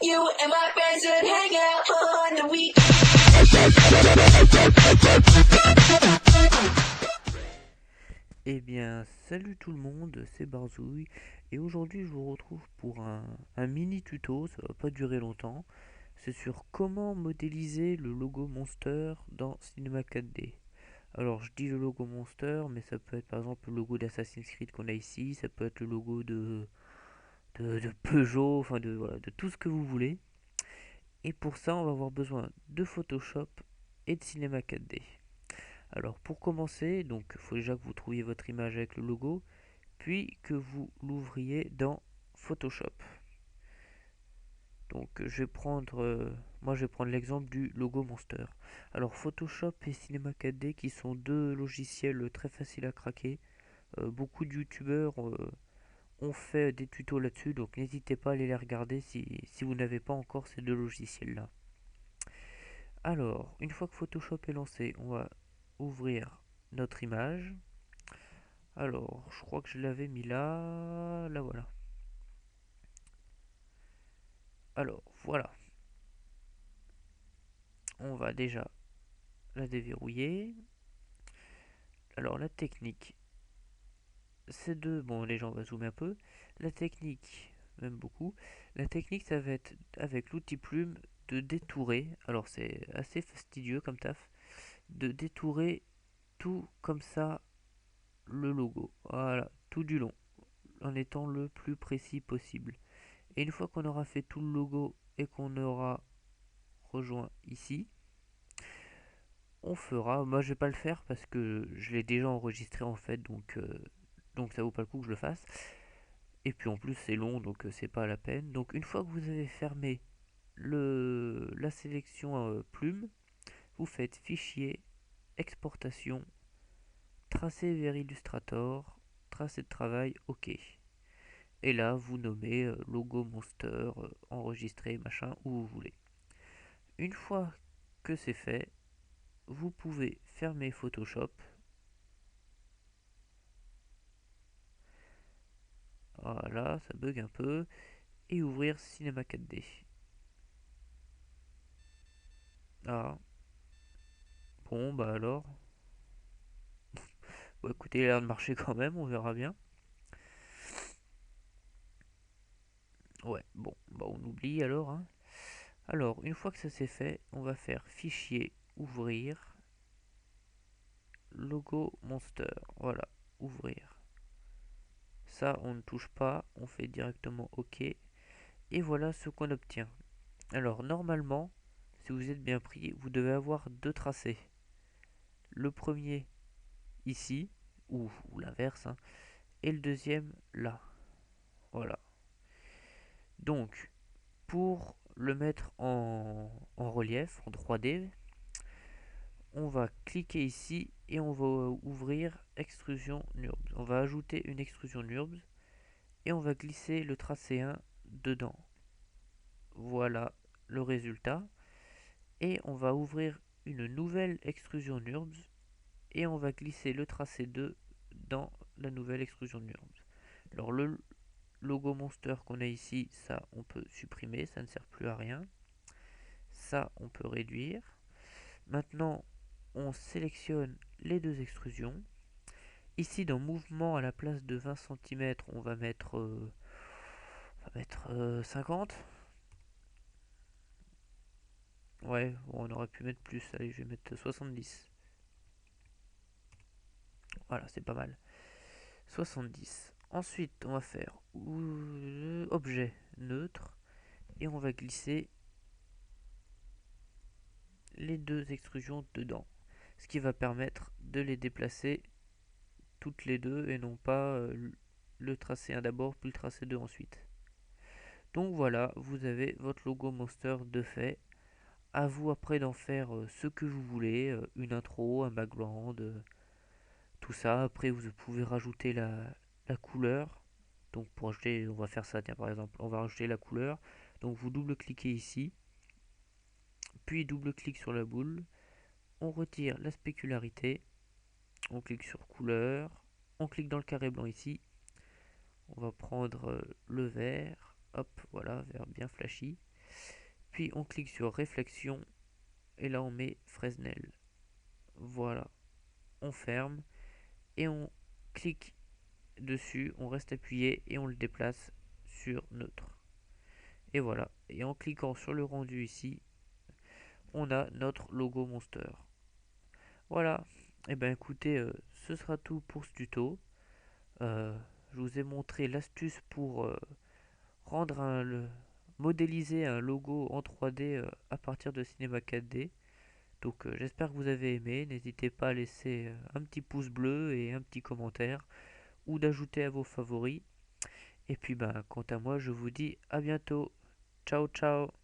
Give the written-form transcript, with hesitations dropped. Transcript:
You and my friends would hang out on the weekend. Eh bien, salut tout le monde, c'est Barzouille et aujourd'hui je vous retrouve pour un mini tuto, ça va pas durer longtemps. C'est sur comment modéliser le logo Monster dans Cinema 4D. Alors je dis le logo Monster, mais ça peut être par exemple le logo d'Assassin's Creed qu'on a ici, ça peut être le logo de Peugeot, enfin voilà, de tout ce que vous voulez. Et pour ça on va avoir besoin de Photoshop et de Cinema 4D. Alors pour commencer, donc il faut déjà que vous trouviez votre image avec le logo, puis que vous l'ouvriez dans Photoshop. Donc moi je vais prendre l'exemple du logo Monster. Alors Photoshop et Cinema 4D qui sont deux logiciels très faciles à craquer. Beaucoup de youtubeurs ont fait des tutos là-dessus, donc n'hésitez pas à aller les regarder si vous n'avez pas encore ces deux logiciels là. Alors, une fois que Photoshop est lancé, on va ouvrir notre image. Alors, je crois que je l'avais mis là. Là voilà. Alors, voilà. On va déjà la déverrouiller. Alors, la technique, c'est de... Bon, les gens, on va zoomer un peu. La technique, même beaucoup. La technique, ça va être, avec l'outil plume, de détourer. Alors, c'est assez fastidieux comme taf. De détourer tout comme ça le logo. Voilà, tout du long. En étant le plus précis possible. Et une fois qu'on aura fait tout le logo et qu'on aura rejoint ici, on fera, moi je vais pas le faire parce que je l'ai déjà enregistré en fait, donc ça vaut pas le coup que je le fasse. Et puis en plus c'est long, donc c'est pas la peine. Donc une fois que vous avez fermé la sélection plume, vous faites fichier, exportation, tracé vers Illustrator, tracé de travail, ok. Et là vous nommez logo monster, enregistré, machin, où vous voulez. Une fois que c'est fait, vous pouvez fermer Photoshop. Voilà, ça bug un peu. Et ouvrir Cinema 4D. Ah, bon, bah alors. Bon, écoutez, il a l'air de marcher quand même, on verra bien. Ouais, bon, bah on oublie alors, hein. Alors, une fois que ça c'est fait, on va faire Fichier, Ouvrir, Logo Monster. Voilà, Ouvrir. Ça, on ne touche pas, on fait directement OK. Et voilà ce qu'on obtient. Alors, normalement, si vous êtes bien pris, vous devez avoir deux tracés. Le premier ici, ou l'inverse, hein, et le deuxième là. Voilà. Donc, pour le mettre en relief, en 3D, on va cliquer ici et on va ouvrir extrusion NURBS. On va ajouter une extrusion NURBS et on va glisser le tracé 1 dedans. Voilà le résultat. Et on va ouvrir une nouvelle extrusion NURBS et on va glisser le tracé 2 dans la nouvelle extrusion NURBS. Alors le logo monster qu'on a ici, ça on peut supprimer, ça ne sert plus à rien. Ça on peut réduire. Maintenant on sélectionne les deux extrusions. Ici dans mouvement, à la place de 20 cm, on va mettre 50. Ouais, bon, on aurait pu mettre plus. Allez, je vais mettre 70. Voilà, c'est pas mal. 70. Ensuite, on va faire objet neutre et on va glisser les deux extrusions dedans. Ce qui va permettre de les déplacer toutes les deux et non pas le tracé 1 d'abord puis le tracé 2 ensuite. Donc voilà, vous avez votre logo monster de fait. À vous après d'en faire ce que vous voulez, une intro, un background, tout ça. Après vous pouvez rajouter la couleur. Donc pour ajouter, on va faire ça, tiens par exemple, on va rajouter la couleur. Donc vous double-cliquez ici, puis double-clic sur la boule, on retire la spécularité, on clique sur couleur, on clique dans le carré blanc ici, on va prendre le vert, hop, voilà, vert bien flashy. Puis on clique sur réflexion et là on met Fresnel. Voilà, on ferme et on clique dessus, on reste appuyé et on le déplace sur neutre. Et voilà, et en cliquant sur le rendu ici, on a notre logo Monster. Voilà, et ben écoutez, ce sera tout pour ce tuto. Je vous ai montré l'astuce pour rendre modéliser un logo en 3D à partir de Cinema 4D. Donc j'espère que vous avez aimé. N'hésitez pas à laisser un petit pouce bleu et un petit commentaire ou d'ajouter à vos favoris. Et puis ben quant à moi, je vous dis à bientôt. Ciao ciao.